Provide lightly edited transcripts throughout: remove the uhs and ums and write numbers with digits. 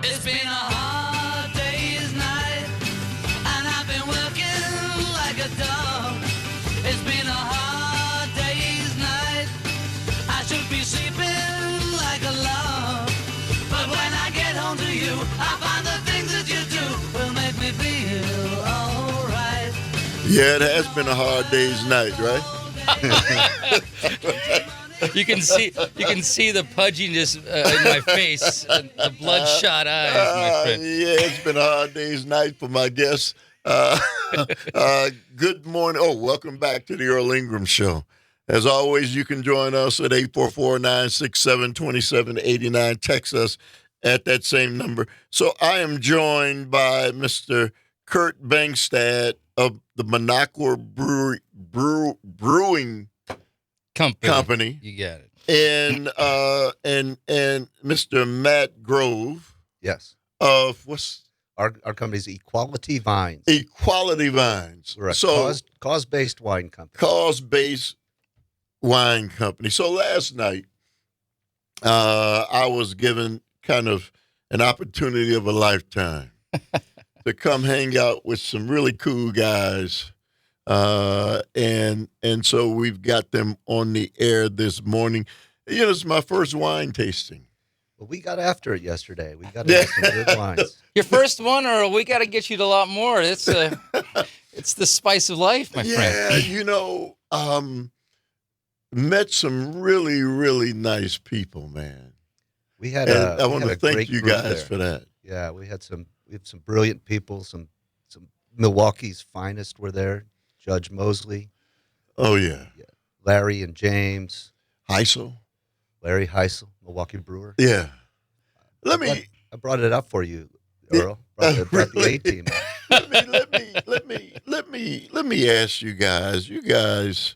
It's been a hard day's night, and I've been working like a dog. It's been a hard day's night. I should be sleeping like a log. But when I get home to you, I find the things that you do will make me feel alright. Yeah, it has been a hard day's night, right? You can see the pudginess in my face, and the bloodshot eyes, my friend. Yeah, it's been a hard day's night for my guests. Good morning. Oh, welcome back to the Earl Ingram Show. As always, you can join us at 844-967-2789. Text us at that same number. So I am joined by Mr. Kirk Bangstad of the Minocqua Brewing Company. You got it. And Mr. Matt Grove. Yes. Of what's our company's Equality Vines. Equality Vines. Right. So Cause-based wine company. Cause-based wine company. So last night, I was given kind of an opportunity of a lifetime to come hang out with some really cool guys. And so we've got them on the air this morning. You know, it's my first wine tasting. Well, we got after it yesterday. We got into some good wines. Your first one, or we got to get you to a lot more. It's the spice of life, my friend. Yeah, you know, met some really, really nice people, man. We had I want to thank you guys for that. Yeah, we had some brilliant people. Some Milwaukee's finest were there. Judge Mosley. Oh yeah. Larry and James. Heisel. Larry Heisel, Milwaukee brewer. Yeah. I brought it up for you, Earl. Brought the A team. Let me ask you guys. You guys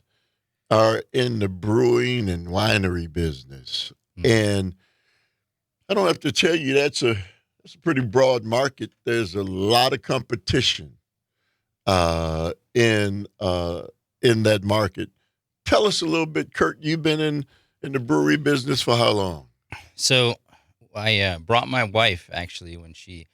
are in the brewing and winery business, and I don't have to tell you that's a pretty broad market. There's a lot of competition in that market. Tell us a little bit, Kirk. You've been in the brewery business for how long? So I brought my wife, actually, when she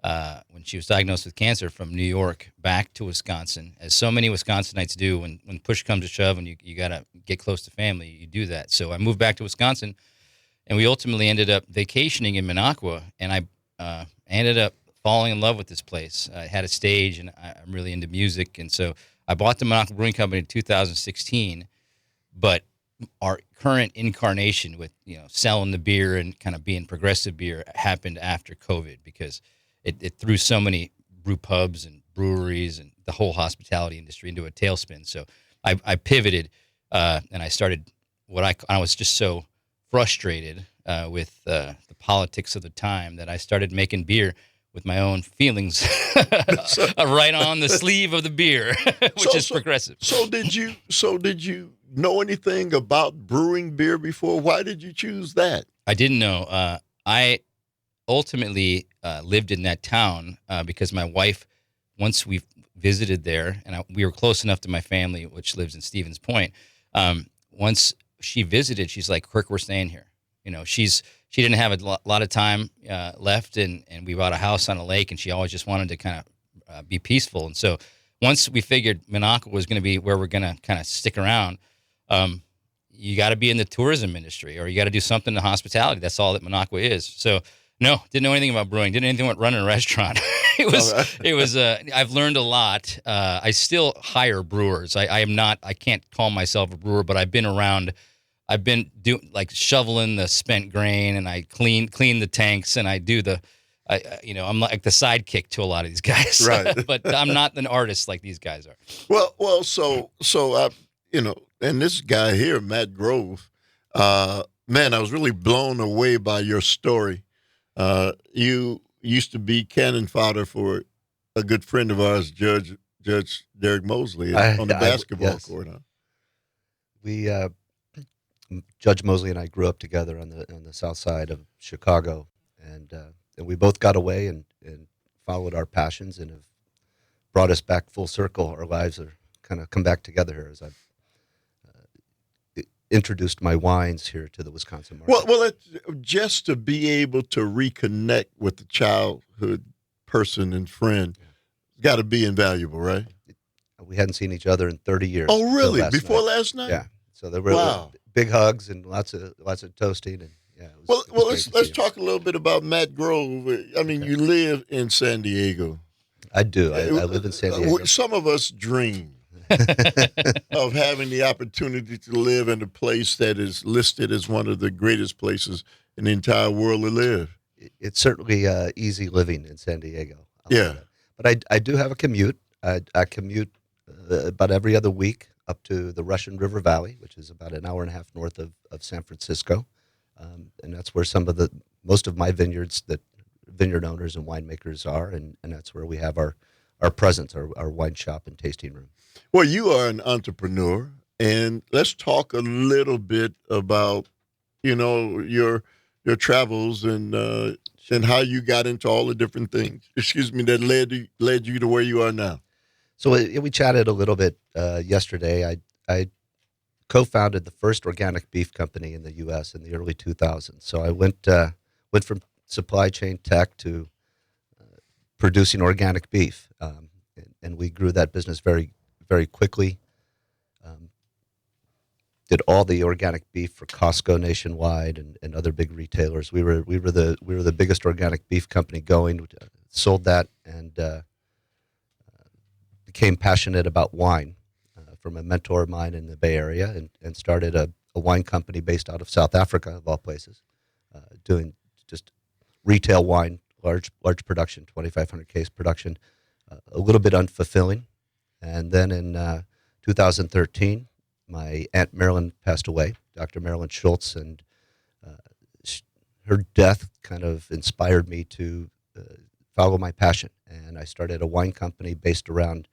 was diagnosed with cancer, from New York back to Wisconsin, as so many Wisconsinites do. When push comes to shove and you got to get close to family, you do that. So I moved back to Wisconsin, and we ultimately ended up vacationing in Minocqua, and I ended up falling in love with this place. I had a stage, and I'm really into music, and so I bought the Minocqua Brewing Company in 2016, but our current incarnation with, selling the beer and kind of being progressive beer happened after COVID, because it threw so many brew pubs and breweries and the whole hospitality industry into a tailspin. So I pivoted, and I started I was just so frustrated with the politics of the time that I started making beer with my own feelings right on the sleeve of the beer, which is progressive. So did you know anything about brewing beer before? Why did you choose that? I didn't know. I ultimately lived in that town because my wife, once we visited there, and we were close enough to my family, which lives in Stevens Point. Once she visited, she's like, "Kirk, we're staying here." She didn't have a lot of time left, and we bought a house on a lake, and she always just wanted to kind of be peaceful. And so once we figured Minocqua was going to be where we're going to kind of stick around, you got to be in the tourism industry, or you got to do something in hospitality. That's all that Minocqua is. So no, didn't know anything about brewing, didn't know anything about running a restaurant. I've learned a lot. I still hire brewers. I can't call myself a brewer, but I've been around. I've been doing, like, shoveling the spent grain, and I clean the tanks, and I do I'm like the sidekick to a lot of these guys. Right. But I'm not an artist like these guys are. Well, so and this guy here, Matt Grove, man, I was really blown away by your story. You used to be cannon fodder for a good friend of ours, Judge Derek Mosley, on the basketball court. Huh? We Judge Mosley and I grew up together on the south side of Chicago, and we both got away and followed our passions and have brought us back full circle. Our lives are kind of come back together here. As introduced my wines here to the Wisconsin market. Well, just to be able to reconnect with the childhood person and friend, got to be invaluable, right? We hadn't seen each other in 30 years. Oh, really? Last Before night. last night? Yeah. So there were Wow. big hugs and lots of toasting, and it was Well, great to let's see talk a little bit about Matt Grove. I mean, you live in San Diego. him. I do. I live in San Diego. Some of us dream of having the opportunity to live in a place that is listed as one of the greatest places in the entire world to live. It's certainly easy living in San Diego. Yeah. But I do have a commute. I commute about every other week up to the Russian River Valley, which is about an hour and a half north of San Francisco. And that's where most of my vineyards that vineyard owners and winemakers are, and that's where we have our presence, our wine shop and tasting room. Well, you are an entrepreneur, and let's talk a little bit about, your travels and how you got into all the different things. That led you to where you are now. So we chatted a little bit yesterday. I co-founded the first organic beef company in the U.S. in the early 2000s. So I went from supply chain tech to producing organic beef, and we grew that business very, very quickly. Did all the organic beef for Costco nationwide and other big retailers. We were the biggest organic beef company going. Sold that and became passionate about wine from a mentor of mine in the Bay Area, and started a wine company based out of South Africa, of all places, doing just retail wine, large production, 2,500 case production, a little bit unfulfilling. And then in 2013, my Aunt Marilyn passed away, Dr. Marilyn Schultz, and her death kind of inspired me to follow my passion. And I started a wine company based around,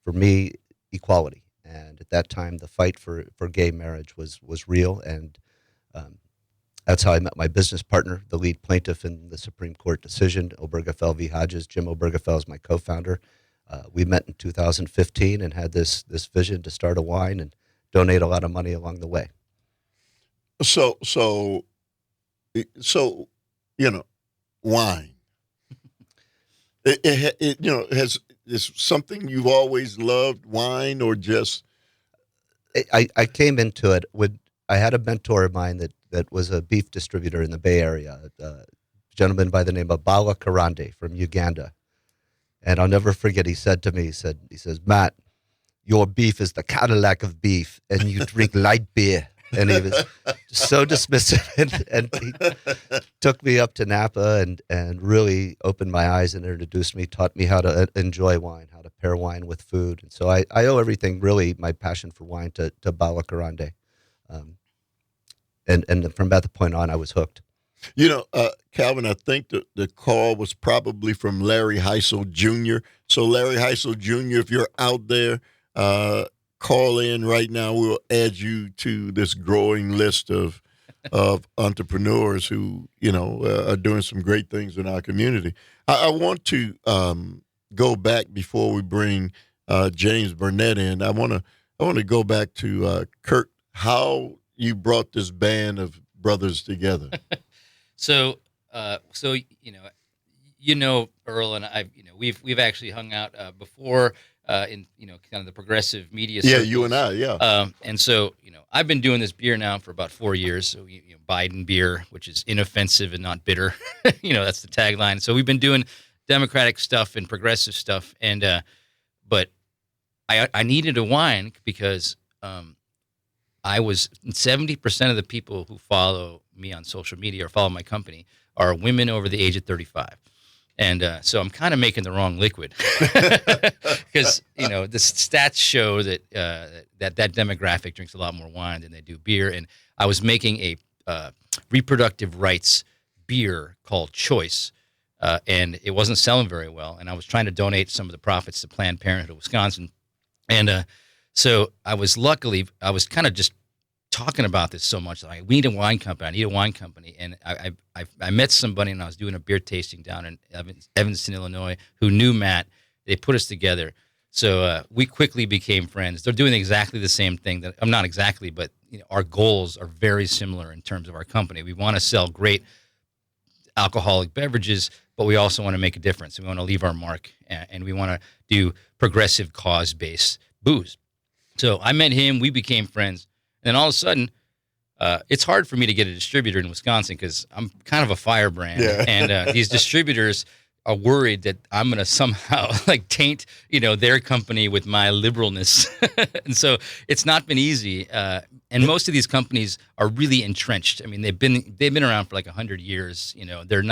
for me, equality. And at that time, the fight for gay marriage was real, and that's how I met my business partner, the lead plaintiff in the Supreme Court decision, Obergefell v. Hodges. Jim Obergefell is my co-founder. We met in 2015 and had this vision to start a wine and donate a lot of money along the way. So wine. Is something you've always loved, wine, or just? I came into it with, I had a mentor of mine that was a beef distributor in the Bay Area, a gentleman by the name of Bala Karande from Uganda. And I'll never forget, he said to me, he says, Matt, your beef is the Cadillac of beef, and you drink light beer. And he was so dismissive, and he took me up to Napa and really opened my eyes and introduced me, taught me how to enjoy wine, how to pair wine with food. And so I owe everything, really, my passion for wine to Bala Karande. And from that point on, I was hooked. Calvin, I think the call was probably from Larry Heisel Jr. So Larry Heisel Jr., if you're out there, call in right now. We'll add you to this growing list of entrepreneurs who, are doing some great things in our community. I want to go back before we bring James Burnett in. I want to go back to Kirk, how you brought this band of brothers together. So Earl and I, we've actually hung out before in kind of the progressive media circles. Yeah, you and I, yeah. And so I've been doing this beer now for about 4 years. So Biden beer, which is inoffensive and not bitter. That's the tagline. So we've been doing democratic stuff and progressive stuff, and but I needed a wine because I was 70% of the people who follow me on social media or follow my company are women over the age of 35. And so I'm kind of making the wrong liquid because, the stats show that that demographic drinks a lot more wine than they do beer. And I was making a reproductive rights beer called Choice, and it wasn't selling very well. And I was trying to donate some of the profits to Planned Parenthood of Wisconsin. And so I was kind of just talking about this so much. Like, we need a wine company. I need a wine company. And I met somebody, and I was doing a beer tasting down in Evanston, Illinois, who knew Matt. They put us together. So we quickly became friends. They're doing exactly the same thing. Not exactly, but our goals are very similar in terms of our company. We want to sell great alcoholic beverages, but we also want to make a difference. We want to leave our mark, and we want to do progressive cause-based booze. So I met him. We became friends. And then all of a sudden, it's hard for me to get a distributor in Wisconsin because I'm kind of a firebrand. Yeah. And these distributors are worried that I'm going to somehow taint, their company with my liberalness. And so it's not been easy. And most of these companies are really entrenched. I mean, they've been around for like 100 years. They're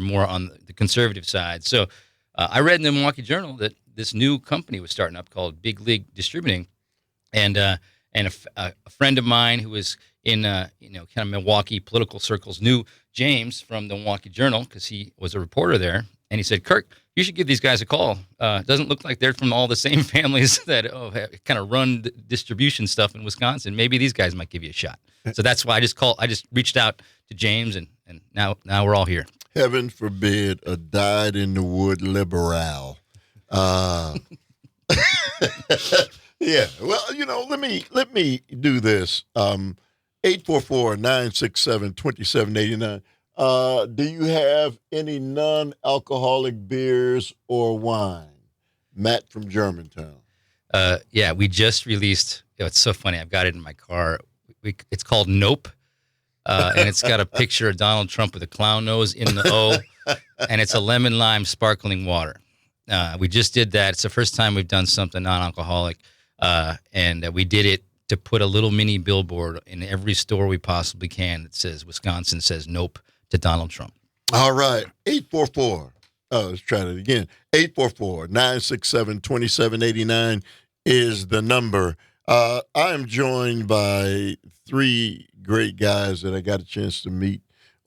more on the conservative side. So I read in the Milwaukee Journal that this new company was starting up called Big League Distributing, and a friend of mine who was in kind of Milwaukee political circles knew James from the Milwaukee Journal because he was a reporter there, and he said, "Kirk, you should give these guys a call. It doesn't look like they're from all the same families that kind of run the distribution stuff in Wisconsin. Maybe these guys might give you a shot." So that's why I just reached out to James, and now we're all here. Heaven forbid a dyed-in-the-wood liberal. Yeah. Well, let me do this. 844-967-2789. Do you have any non-alcoholic beers or wine? Matt from Germantown. Yeah, we just released. It's so funny. I've got it in my car. It's called Nope, and it's got a picture of Donald Trump with a clown nose in the O, and it's a lemon lime sparkling water. We just did that. It's the first time we've done something non-alcoholic, and we did it to put a little mini billboard in every store we possibly can that says Wisconsin says nope to Donald Trump. All right. 844. Let's try it again. 844-967-2789 is the number. I am joined by three great guys that I got a chance to meet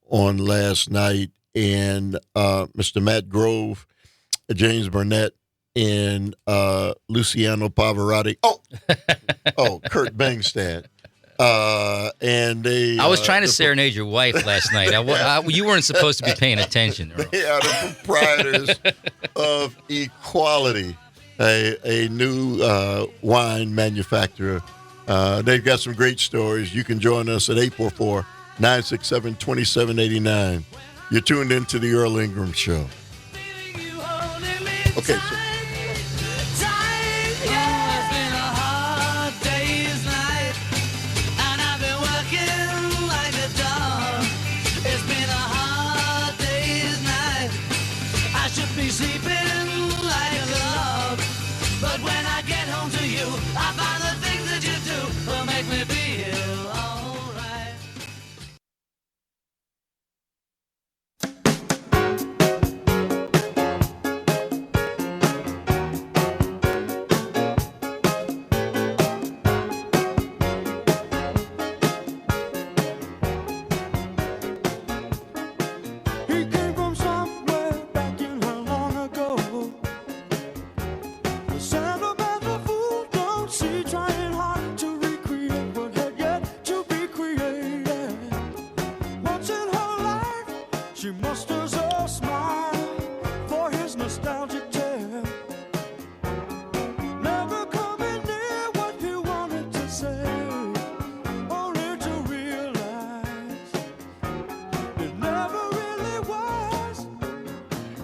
on last night, and Mr. Matt Grove, James Burnett, and Luciano Pavarotti. Kirk Bangstad. And they. I was trying to serenade your wife last night. You weren't supposed to be paying attention, Earl. They are the proprietors of Equality, a new wine manufacturer. They've got some great stories. You can join us at 844-967-2789. You're tuned into the Earl Ingram Show. Okay, so.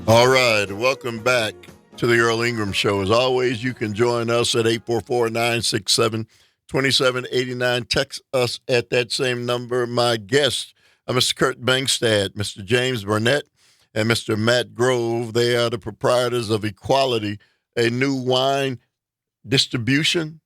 All right, welcome back to the Earl Ingram Show. As always, you can join us at 844-967-2789. Text us at that same number. My guests are Mr. Kirk Bangstad, Mr. James Burnett, and Mr. Matt Grove. They are the proprietors of Equality, a new wine distribution,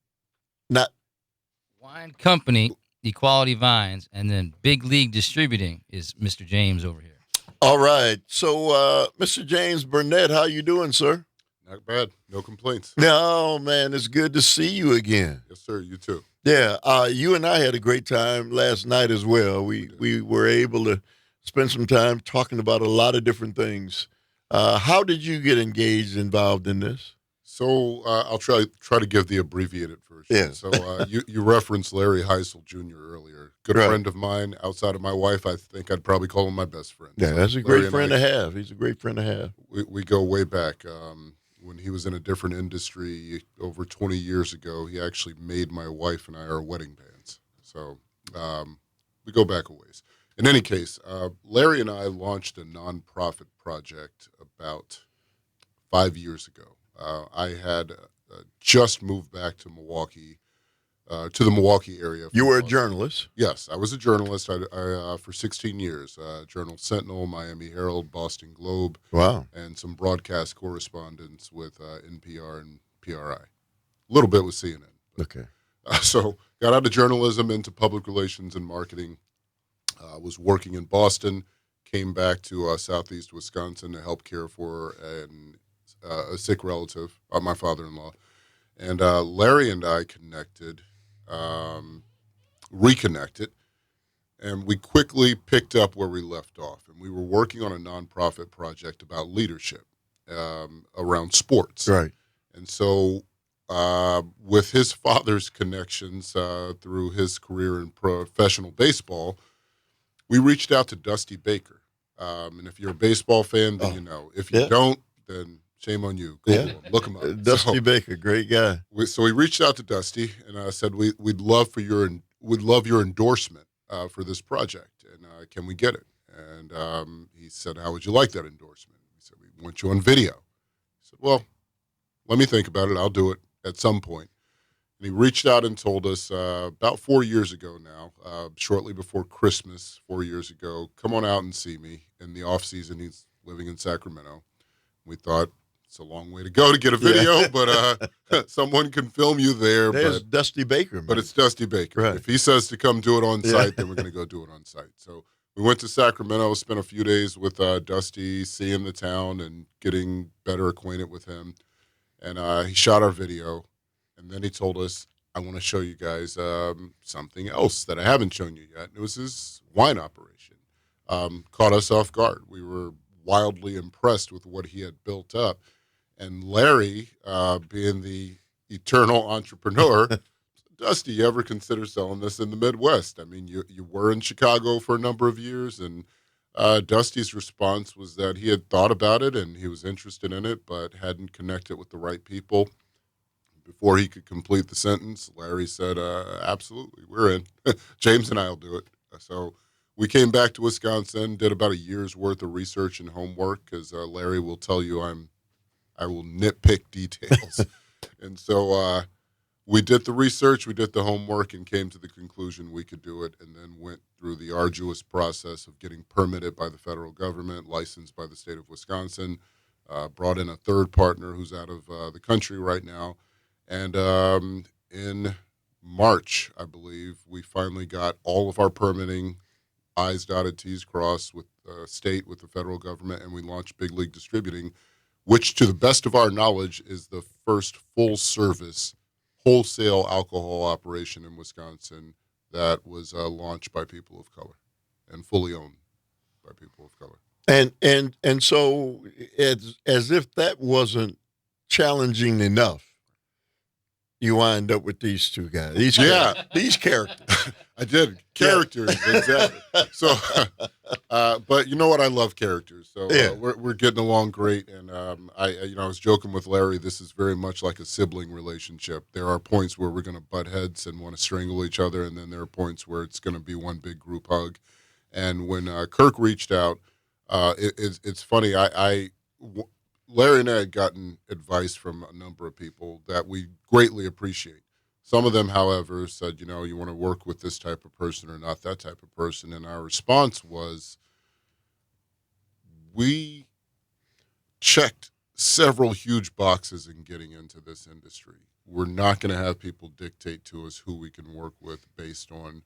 wine company, Equality Vines, and then Big League Distributing is Mr. James over here. All right. So, Mr. James Burnett, how you doing, sir? Not bad. No complaints. No, man, it's good to see you again. Yes, sir. You too. Yeah, you and I had a great time last night as well. We were able to spend some time talking about a lot of different things. How did you get involved in this? So I'll try to give the abbreviated version. Yeah. So you referenced Larry Heisel Jr. earlier. Good Right. friend of mine. Outside of my wife, I think I'd probably call him my best friend. Yeah, So that's a Larry great and friend I- to have. He's a great friend to have. We go way back. When he was in a different industry over 20 years ago, he actually made my wife and I our wedding band. So we go back a ways. In any case, Larry and I launched a nonprofit project about 5 years ago. I had just moved back to Milwaukee, to the Milwaukee area. You were a Boston. journalist? Yes, I was a journalist. I for 16 years, Journal Sentinel, Miami Herald, Boston Globe, Wow. and some broadcast correspondence with NPR and PRI. A little bit with CNN. Okay. So got out of journalism into public relations and marketing. Was working in Boston, came back to southeast Wisconsin to help care for a sick relative, my father-in-law. And Larry and I connected, reconnected, and we quickly picked up where we left off. And we were working on a nonprofit project about leadership around sports. Right. And so with his father's connections through his career in professional baseball, we reached out to Dusty Baker. And if you're a baseball fan, then you know. If you don't, then shame on you. Look him up. Dusty Baker, great guy. So we reached out to Dusty, and I said, we'd love your endorsement for this project, and can we get it? And he said, how would you like that endorsement? We said, we want you on video. I said, well, let me think about it. I'll do it at some point. And he reached out and told us about 4 years ago now, shortly before Christmas, 4 years ago, come on out and see me. In the off season, he's living in Sacramento. We thought it's a long way to go to get a video, but someone can film you there. There's Dusty Baker, man. But it's Dusty Baker. Right. If he says to come do it on site, then we're going to go do it on site. So we went to Sacramento, spent a few days with Dusty, seeing the town and getting better acquainted with him. And he shot our video. And then he told us, I want to show you guys something else that I haven't shown you yet. And it was his wine operation. Caught us off guard. We were wildly impressed with what he had built up. And Larry, being the eternal entrepreneur, Dusty, you ever consider selling this in the Midwest? I mean, you were in Chicago for a number of years, and Dusty's response was that he had thought about it and he was interested in it, but hadn't connected with the right people. Before he could complete the sentence, Larry said, absolutely, we're in. James and I will do it. So we came back to Wisconsin, did about a year's worth of research and homework, because Larry will tell you I will nitpick details. And so we did the research, we did the homework, and came to the conclusion we could do it, and then went through the arduous process of getting permitted by the federal government, licensed by the state of Wisconsin, brought in a third partner who's out of the country right now. And in March, I believe, we finally got all of our permitting, I's dotted, T's crossed with the state, with the federal government, and we launched Big League Distributing, which, to the best of our knowledge, is the first full-service wholesale alcohol operation in Wisconsin that was launched by people of color and fully owned by people of color. And so, as if that wasn't challenging enough, you wind up with these two guys. These characters. I did. Characters, exactly. So, but you know what? I love characters. So we're getting along great. And I was joking with Larry. This is very much like a sibling relationship. There are points where we're going to butt heads and want to strangle each other, and then there are points where it's going to be one big group hug. And when Kirk reached out, it's funny. Larry and I had gotten advice from a number of people that we greatly appreciate. Some of them, however, said, you want to work with this type of person or not that type of person. And our response was, we checked several huge boxes in getting into this industry. We're not going to have people dictate to us who we can work with based on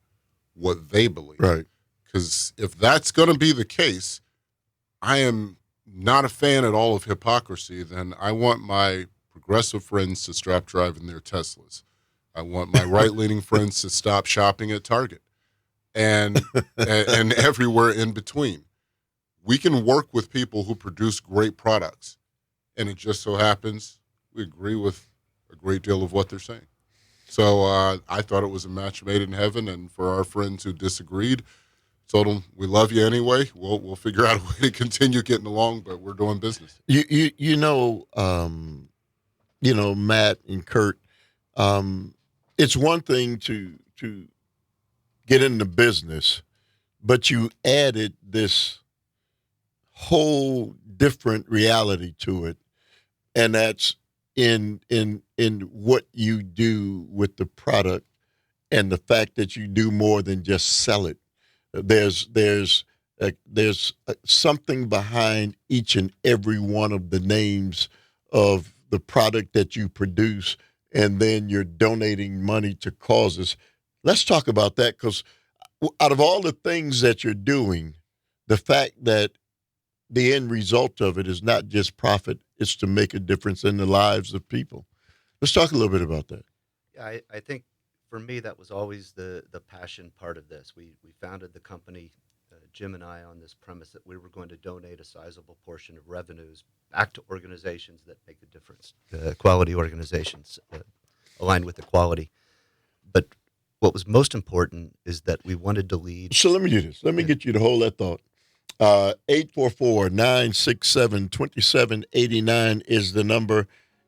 what they believe. Right. Because if that's going to be the case, I am not a fan at all of hypocrisy. Then I want my progressive friends to stop driving their Teslas. I want my right-leaning friends to stop shopping at Target and everywhere in between. We can work with people who produce great products, and it just so happens we agree with a great deal of what they're saying. So I thought it was a match made in heaven, and for our friends who disagreed, told them, we love you anyway. We'll figure out a way to continue getting along, but we're doing business. Matt and Kurt, it's one thing to get into business, but you added this whole different reality to it, and that's in what you do with the product, and the fact that you do more than just sell it. There's something behind each and every one of the names of the product that you produce, and then you're donating money to causes. Let's talk about that, because out of all the things that you're doing, the fact that the end result of it is not just profit, it's to make a difference in the lives of people. Let's talk a little bit about that. Yeah, I think for me that was always the passion part of this. We founded the company, Jim and I, on this premise that we were going to donate a sizable portion of revenues back to organizations that make a difference, quality organizations aligned with equality. But what was most important is that we wanted to lead. So let me do this. Let me get you to hold that thought. 844-967-2789 is the number.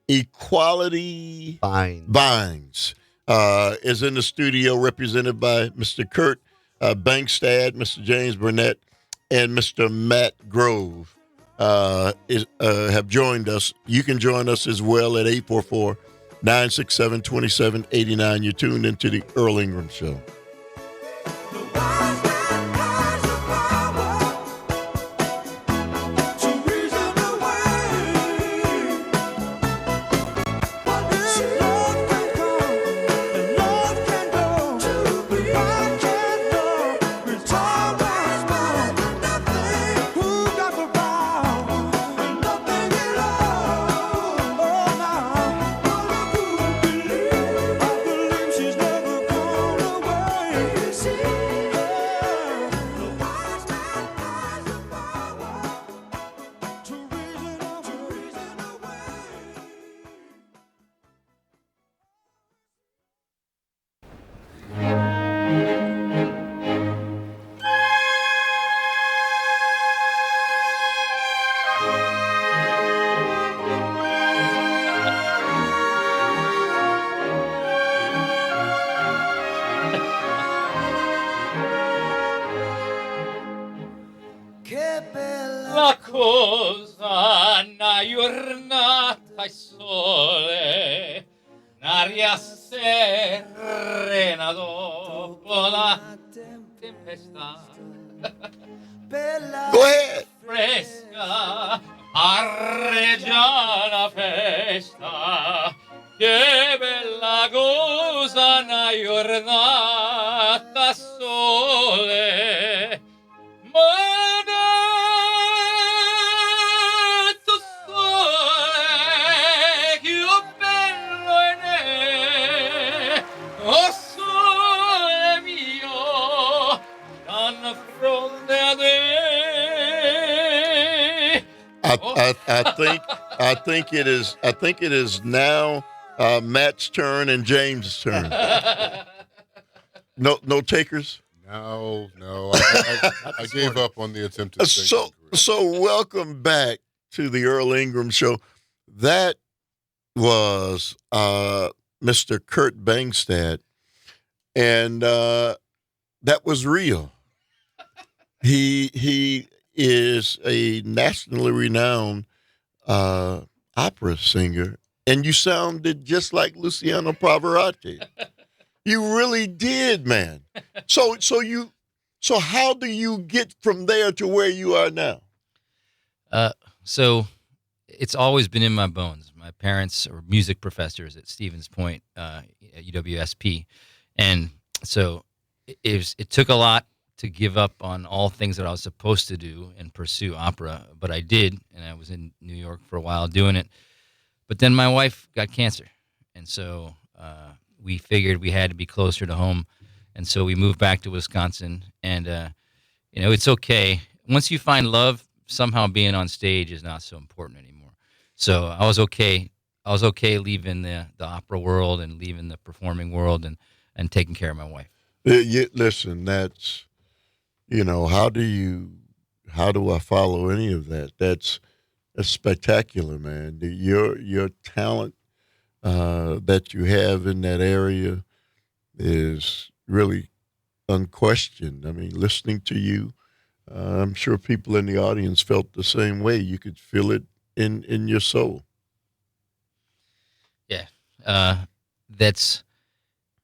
Equality Binds is in the studio, represented by Mr. Kirk Bangstad, Mr. James Burnett, and Mr. Matt Grove have joined us. You can join us as well at 844-967-2789. You're tuned into the Earl Ingram Show. La cosa una giornata e sole, un'aria serena dopo la tempesta. Go ahead. Fresca, arreggia la festa. Che bella cosa una giornata sole. Manetto sole, che bello è ne. Oh sole mio, stanno fronte a te. I think it is now Matt's turn and James' turn. No takers. No. I gave up on the attempted singing career. So welcome back to the Earl Ingram Show. That was Mr. Kirk Bangstad, and that was real. He is a nationally renowned opera singer, and you sounded just like Luciano Pavarotti. You really did, man. So how do you get from there to where you are now? So it's always been in my bones. My parents are music professors at Stevens Point, at UWSP. And so it took a lot to give up on all things that I was supposed to do and pursue opera, but I did, and I was in New York for a while doing it. But then my wife got cancer, and so we figured we had to be closer to home, and so we moved back to Wisconsin. And it's okay once you find love. Somehow being on stage is not so important anymore. So I was okay leaving the opera world and leaving the performing world and taking care of my wife. Listen, that's how do I follow any of that? That's spectacular, man. Your talent that you have in that area is really unquestioned. I mean, listening to you, I'm sure people in the audience felt the same way. You could feel it in your soul. Yeah. That's,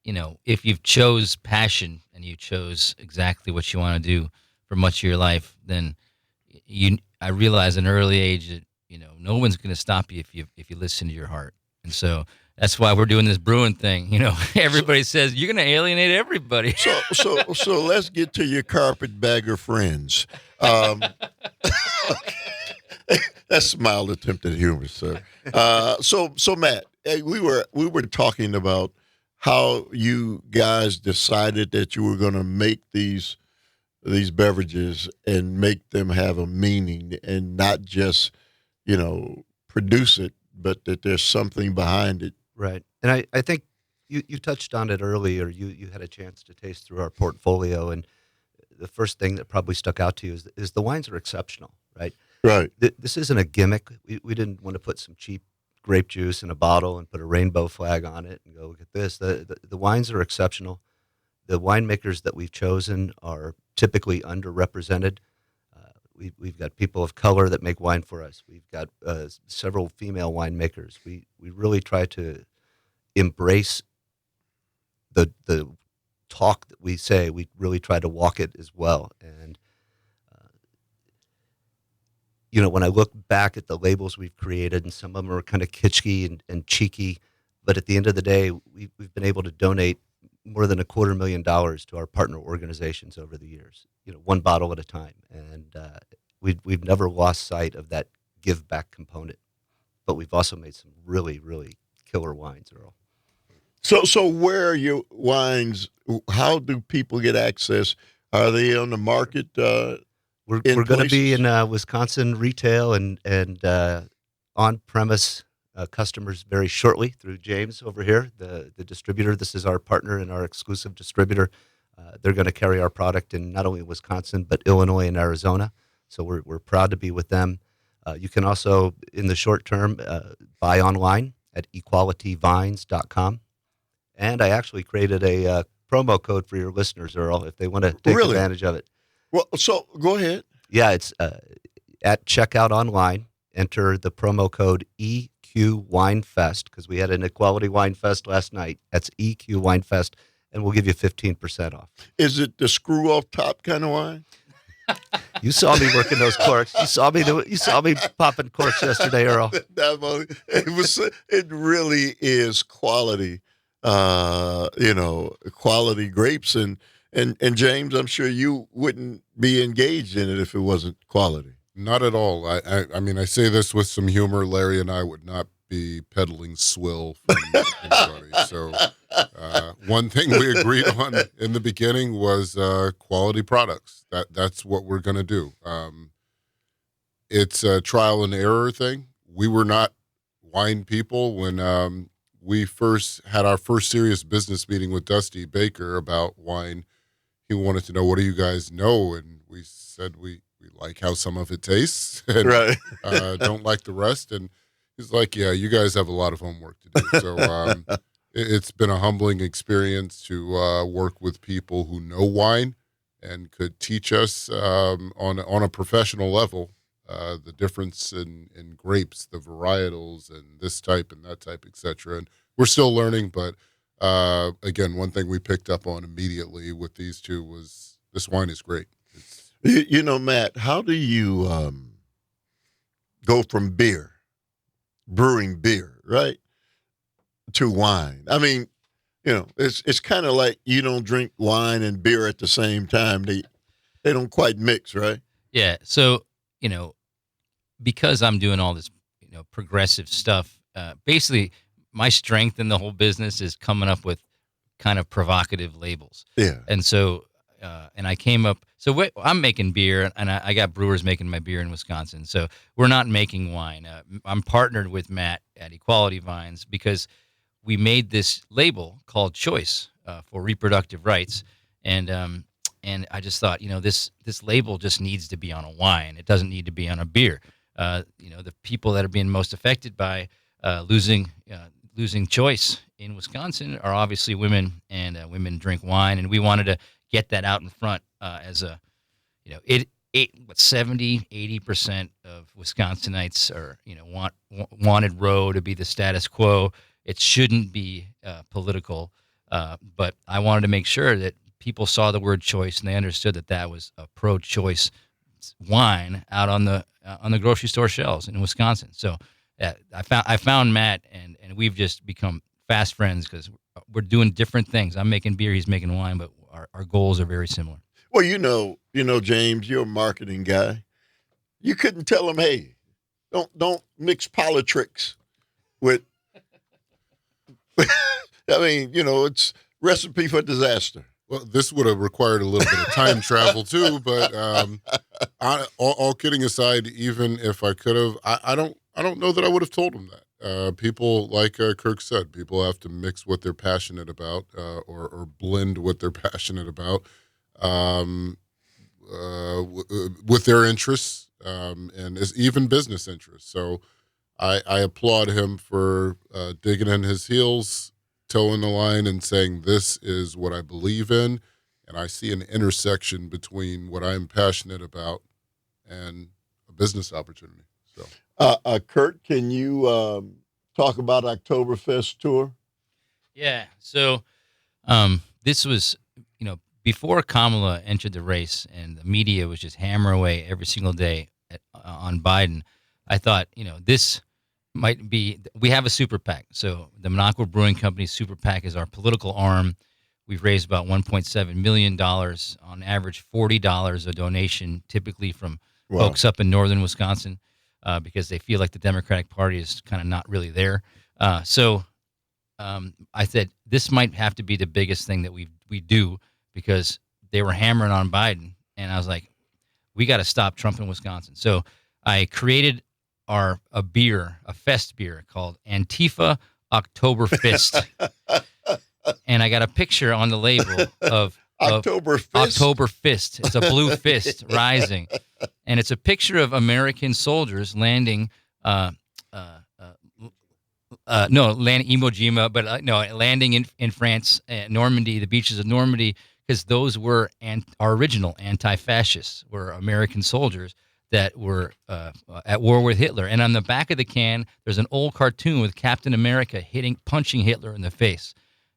if you've chose passion and you chose exactly what you want to do for much of your life, then I realized at an early age that, no one's going to stop you if you listen to your heart. And so that's why we're doing this brewing thing. Everybody says you're going to alienate everybody. So let's get to your carpetbagger friends. That's a mild attempt at humor, sir. So Matt, we were talking about how you guys decided that you were going to make these beverages and make them have a meaning and not just, produce it, but that there's something behind it. Right. And I think you touched on it earlier. You had a chance to taste through our portfolio, and the first thing that probably stuck out to you is the wines are exceptional, right? Right. This isn't a gimmick. We didn't want to put some cheap grape juice in a bottle and put a rainbow flag on it and go, look at this. The wines are exceptional. The winemakers that we've chosen are typically underrepresented. We've got people of color that make wine for us. We've got several female winemakers. We really try to embrace the talk that we say. We really try to walk it as well. And when I look back at the labels we've created, and some of them are kind of kitschy and cheeky, but at the end of the day, we've been able to donate more than $250,000 to our partner organizations over the years, one bottle at a time. And we've never lost sight of that give back component, but we've also made some really, really killer wines, Earl. So where are your wines? How do people get access? Are they on the market? We're going to be in Wisconsin retail and on-premise customers very shortly through James over here, the distributor. This is our partner and our exclusive distributor. They're going to carry our product in not only Wisconsin, but Illinois and Arizona. So we're proud to be with them. You can also, in the short term, buy online at equalityvines.com. And I actually created a promo code for your listeners, Earl, if they want to take advantage of it. Well, so go ahead. Yeah, it's at checkout online. Enter the promo code EQ Wine Fest, because we had an Equality Wine Fest last night. That's EQ Wine Fest, and we'll give you 15% off. Is it the screw off top kind of wine? You saw me working those corks. You saw me popping corks yesterday, Earl. It really is quality. Quality grapes and James, I'm sure you wouldn't be engaged in it if it wasn't quality. Not at all. I mean, I say this with some humor. Larry and I would not be peddling swill from anybody. So one thing we agreed on in the beginning was quality products. That's what we're going to do. It's a trial and error thing. We were not wine people when we first had our first serious business meeting with Dusty Baker about wine. He wanted to know, what do you guys know? And we said we like how some of it tastes and right. Don't like the rest. And he's like, yeah, you guys have a lot of homework to do. So it's been a humbling experience to work with people who know wine and could teach us on a professional level the difference in grapes, the varietals, and this type and that type, etc. And we're still learning, but again, one thing we picked up on immediately with these two was this wine is great. Matt, how do you go from brewing beer, right, to wine? I mean, it's kind of like you don't drink wine and beer at the same time. They don't quite mix, right? Yeah. So, because I'm doing all this, progressive stuff, basically my strength in the whole business is coming up with kind of provocative labels. Yeah. And so, and I came up, I'm making beer, and I got brewers making my beer in Wisconsin. So we're not making wine. I'm partnered with Matt at Equality Vines because we made this label called Choice for reproductive rights. And I just thought, this label just needs to be on a wine. It doesn't need to be on a beer. The people that are being most affected by losing choice in Wisconsin are obviously women, and women drink wine. And we wanted to get that out in front as a, 70-80% of Wisconsinites are, wanted Roe to be the status quo. It shouldn't be political, but I wanted to make sure that people saw the word choice and they understood that that was a pro-choice wine out on the grocery store shelves in Wisconsin. So I found Matt, and we've just become fast friends because we're doing different things. I'm making beer, he's making wine, but our goals are very similar. Well, James, you're a marketing guy. You couldn't tell him, hey, don't mix politics with. I mean, it's recipe for disaster. Well, this would have required a little bit of time travel too, but all kidding aside, even if I could have, I don't know that I would have told him that. People, like Kirk said, people have to mix what they're passionate about, or blend what they're passionate about, with their interests, and even business interests. So I applaud him for digging in his heels, toeing the line, and saying, this is what I believe in, and I see an intersection between what I'm passionate about and a business opportunity. So, Kurt, can you talk about Oktoberfest tour? Yeah. So this was, before Kamala entered the race and the media was just hammering away every single day on Biden, I thought, this might be, we have a super PAC. So the Minocqua Brewing Company super PAC is our political arm. We've raised about $1.7 million, on average $40 a donation, typically from folks up in northern Wisconsin, because they feel like the Democratic Party is kind of not really there. So I said, this might have to be the biggest thing that we do, because they were hammering on Biden. And I was like, we got to stop Trump in Wisconsin. So I created a fest beer called Antifa Oktoberfest. And I got a picture on the label of Oktoberfest. It's a blue fist rising. And it's a picture of American soldiers landing, Iwo Jima, but landing in France, Normandy, the beaches of Normandy, because those were our original anti-fascists, were American soldiers that were at war with Hitler. And on the back of the can, there's an old cartoon with Captain America punching Hitler in the face.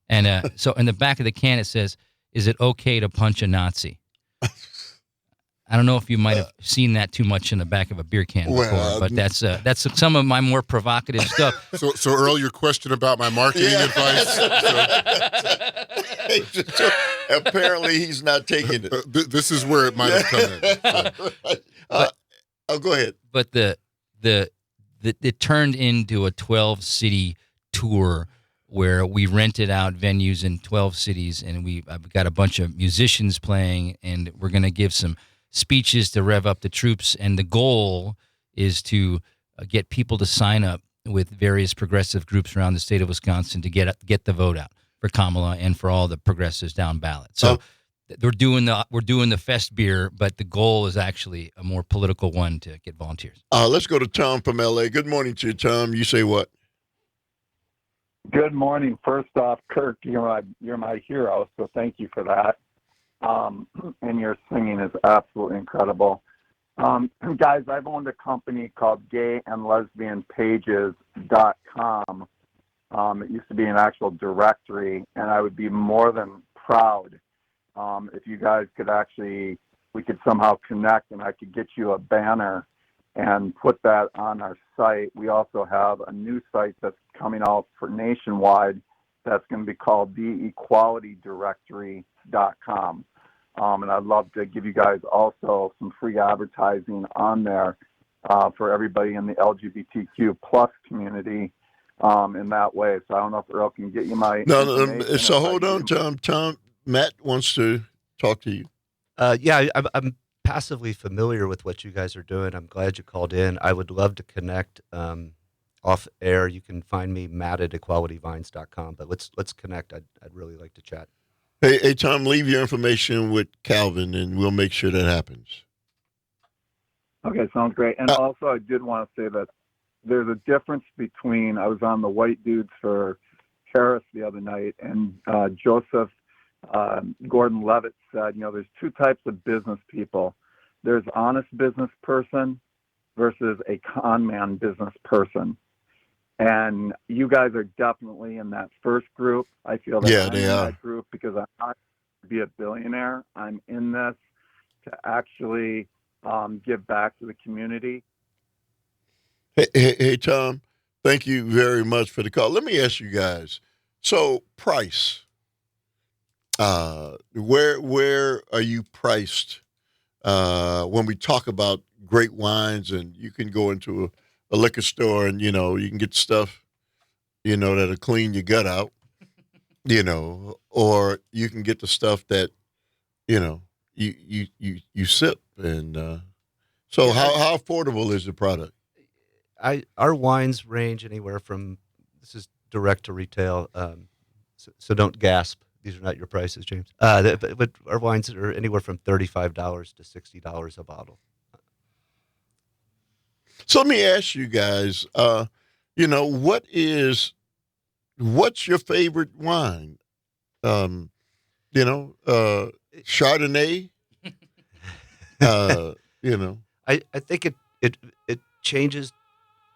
And so in the back of the can, it says, "Is it okay to punch a Nazi?" I don't know if you might have seen that too much in the back of a beer can before, but that's some of my more provocative stuff. So Earl, your question about my marketing advice. So apparently, he's not taking it. This is where it might have come in. Go ahead. But it turned into a 12-city tour where we rented out venues in 12 cities, and I've got a bunch of musicians playing, and we're going to give some speeches to rev up the troops. And the goal is to get people to sign up with various progressive groups around the state of Wisconsin to get the vote out for Kamala and for all the progressives down ballot. So we're doing the fest beer, but the goal is actually a more political one to get volunteers. Let's go to Tom from L.A. Good morning to you, Tom. You say what? Good morning. First off, Kirk, you're my hero, so thank you for that. And your singing is absolutely incredible. Guys, I've owned a company called gayandlesbianpages.com. It used to be an actual directory, and I would be more than proud if you guys we could somehow connect and I could get you a banner and put that on our site. We also have a new site that's coming out for nationwide that's going to be called theequalitydirectory.com. And I'd love to give you guys also some free advertising on there for everybody in the LGBTQ plus community in that way. So I don't know if Earl can get you my No. So hold on, Tom. Matt wants to talk to you. Yeah, I'm passively familiar with what you guys are doing. I'm glad you called in. I would love to connect off air. You can find me, Matt, at equalityvines.com. But let's connect. I'd really like to chat. Hey, Tom, leave your information with Calvin, and we'll make sure that happens. Okay, sounds great. And also, I did want to say that there's a difference between, I was on the White Dudes for Harris the other night, and Joseph Gordon Levitt said, there's two types of business people. There's honest business person versus a con man business person. And you guys are definitely in that first group. I feel that I'm in that group because I'm not to be a billionaire. I'm in this to actually give back to the community. Hey, Tom, thank you very much for the call. Let me ask you guys. So, price. Where are you priced when we talk about great wines? And you can go into a liquor store and you can get stuff that'll clean your gut out, or you can get the stuff that you sip. And so how affordable is the product? Our wines range anywhere from, this is direct to retail, so don't gasp. These are not your prices, James. But our wines are anywhere from $35 to $60 a bottle. So let me ask you guys, what's your favorite wine? Chardonnay. I think it changes.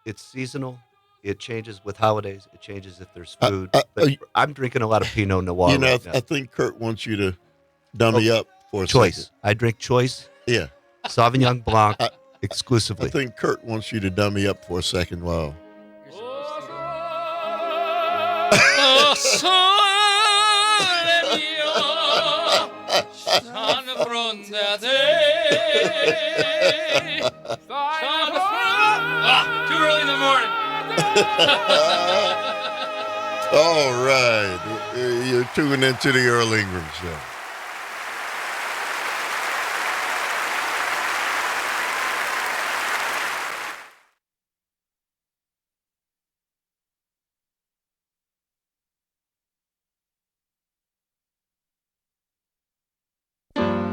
It's seasonal. It changes with holidays. It changes if there's food. But I'm drinking a lot of Pinot Noir right now. I think Kurt wants you to dummy up for a Choice. second. I drink Choice. Yeah. Sauvignon Blanc exclusively. I think Kurt wants you to dummy up for a second. Wow. Too early in the morning. All right. You're tuning into the Earl Ingram Show.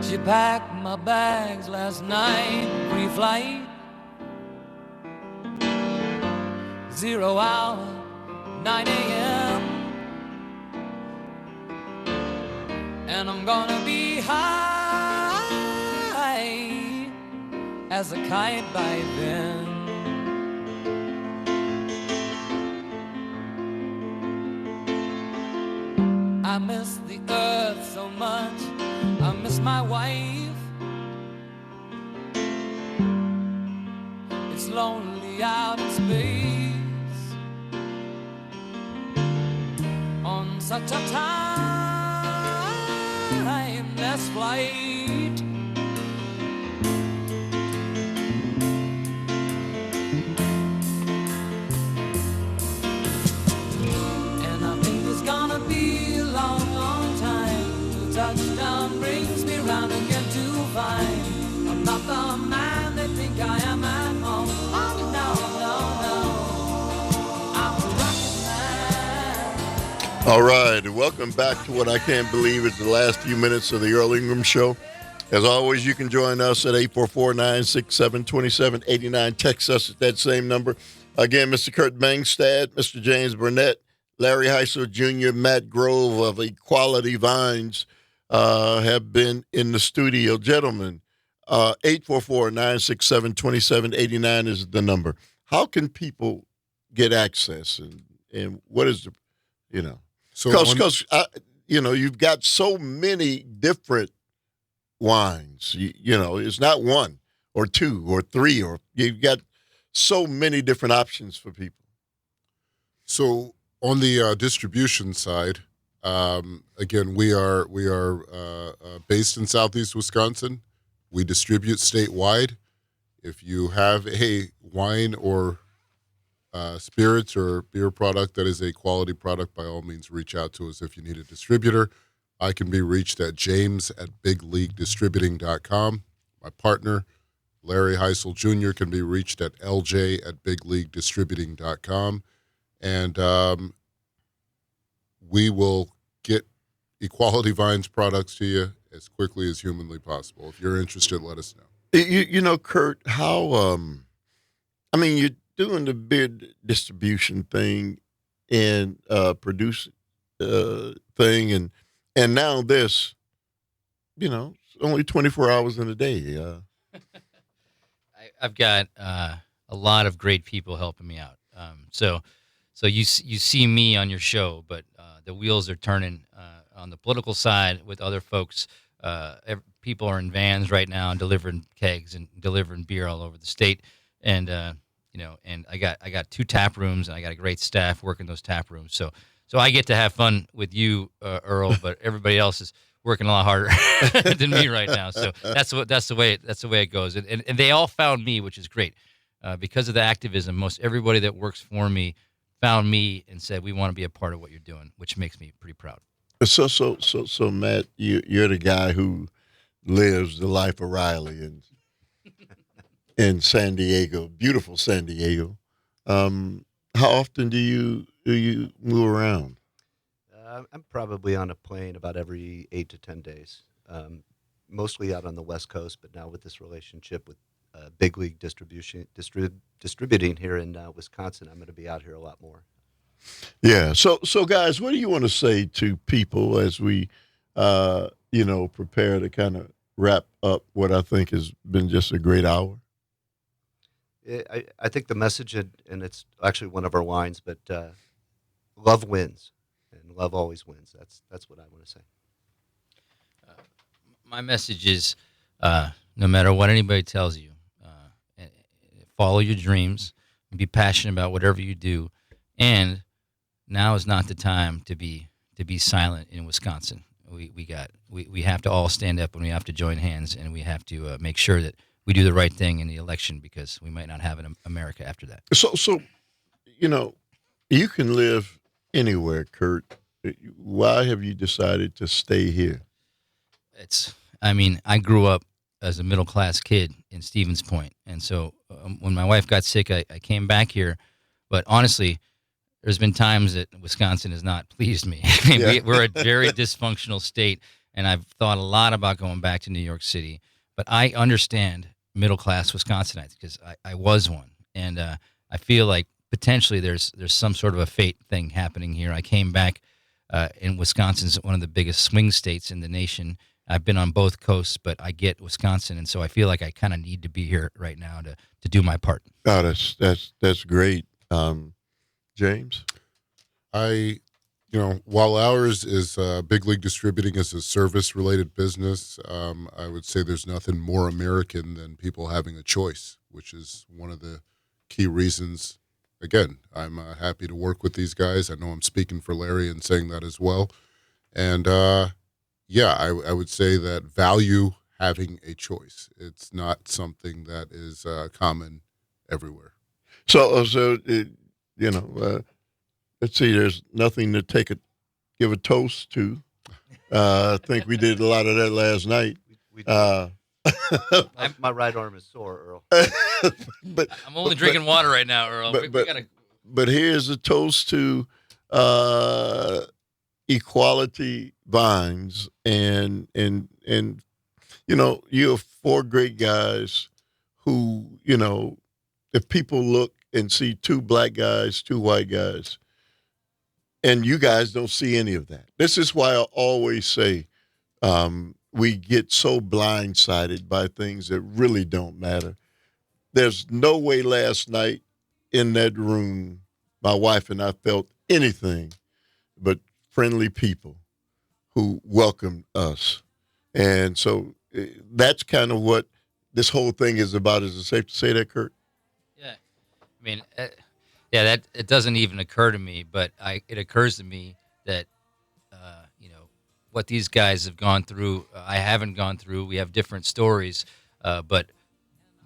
She packed my bags last night, pre-flight. 0 hour, 9 a.m. And I'm gonna be high as a kite by then. I miss the earth so much, I miss my wife. It's lonely out in space on such a timeless flight. And I think it's gonna be a long, long time till touchdown brings me round again to find I'm not the man they think I am at home. Oh no, no, no, I'm a rocket man. All right. Welcome back to what I can't believe is the last few minutes of the Earl Ingram Show. As always, you can join us at 844-967-2789. Text us at that same number. Again, Mr. Kirk Bangstad, Mr. James Burnett, Larry Heisel Jr., Matt Grove of Equality Vines have been in the studio. Gentlemen, 844-967-2789 is the number. How can people get access? And what is the, because you've got so many different wines. It's not one or two or three, or you've got so many different options for people. So on the distribution side, again, we are based in Southeast Wisconsin. We distribute statewide. If you have a wine or spirits or beer product that is a quality product, by all means, reach out to us if you need a distributor. I can be reached at james@bigleaguedistributing.com. My partner, Larry Heisel Jr., can be reached at lj@bigleaguedistributing.com. And we will get Equality Vines products to you as quickly as humanly possible. If you're interested, let us know. Kurt, how, you're doing the beer distribution thing and produce thing, and and now this, only 24 hours in a day. I've got a lot of great people helping me out. So you see me on your show, but the wheels are turning on the political side with other folks. People are in vans right now and delivering kegs and delivering beer all over the state. And and I got 2 tap rooms, and I got a great staff working those tap rooms. So I get to have fun with you, Earl, but everybody else is working a lot harder than me right now. So that's the way it goes. And they all found me, which is great. Because of the activism, most everybody that works for me found me and said, we want to be a part of what you're doing, which makes me pretty proud. So Matt, you're the guy who lives the life of Riley in San Diego, beautiful San Diego. How often do you move around? I'm probably on a plane about every 8 to 10 days, mostly out on the West Coast, but now with this relationship with Big League Distributing here in Wisconsin, I'm going to be out here a lot more. Yeah. So guys, what do you want to say to people as we, prepare to kind of wrap up what I think has been just a great hour? I think the message, and it's actually one of our lines, but love wins, and love always wins. That's what I want to say. My message is, no matter what anybody tells you, follow your dreams, and be passionate about whatever you do, and now is not the time to be silent in Wisconsin. We have to all stand up, and we have to join hands, and we have to make sure that we do the right thing in the election, because we might not have an America after that. So you can live anywhere, Kurt. Why have you decided to stay here? I grew up as a middle-class kid in Stevens Point, and so when my wife got sick, I came back here. But honestly, there's been times that Wisconsin has not pleased me. We're a very dysfunctional state, and I've thought a lot about going back to New York City. But I understand middle-class Wisconsinites, because I was one, and I feel like potentially there's some sort of a fate thing happening here. I came back, and Wisconsin's one of the biggest swing states in the nation. I've been on both coasts, but I get Wisconsin, and so I feel like I kind of need to be here right now to do my part. Oh, that's great. James? While ours is Big League Distributing is a service-related business, I would say there's nothing more American than people having a choice, which is one of the key reasons. Again, I'm happy to work with these guys. I know I'm speaking for Larry and saying that as well. And, I would say that value having a choice. It's not something that is common everywhere. So let's see, there's nothing to give a toast to. I think we did a lot of that last night. We my right arm is sore, Earl. but I'm only drinking water right now, Earl. But here's a toast to equality vines, and you have 4 great guys who, if people look and see 2 black guys, 2 white guys, and you guys don't see any of that. This is why I always say we get so blindsided by things that really don't matter. There's no way last night in that room my wife and I felt anything but friendly people who welcomed us. And so that's kind of what this whole thing is about. Is it safe to say that, Kurt? Yeah. I mean, that it doesn't even occur to me, but it occurs to me that, what these guys have gone through, I haven't gone through. We have different stories, but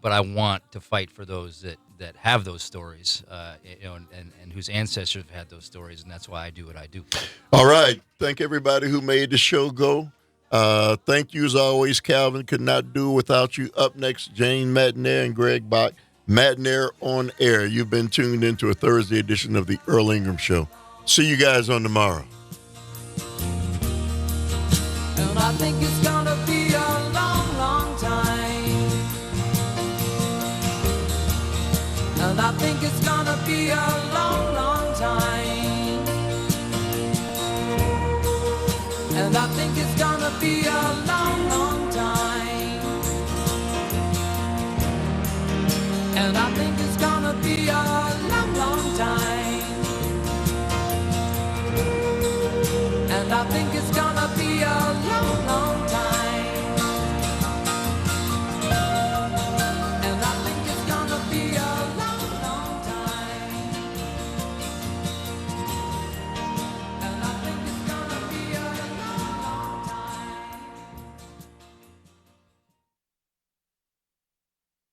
I want to fight for those that have those stories, and whose ancestors have had those stories, and that's why I do what I do. All right. Thank everybody who made the show go. Thank you as always, Calvin. Could not do without you. Up next, Jane Matnair and Greg Bach. Matnair on Air. You've been tuned into a Thursday edition of the Earl Ingram Show. See you guys on tomorrow. And I think it's gonna be a long, long time. And I think it's gonna be a long, long time. And I think And I think it's gonna be a long, long time. And I think it's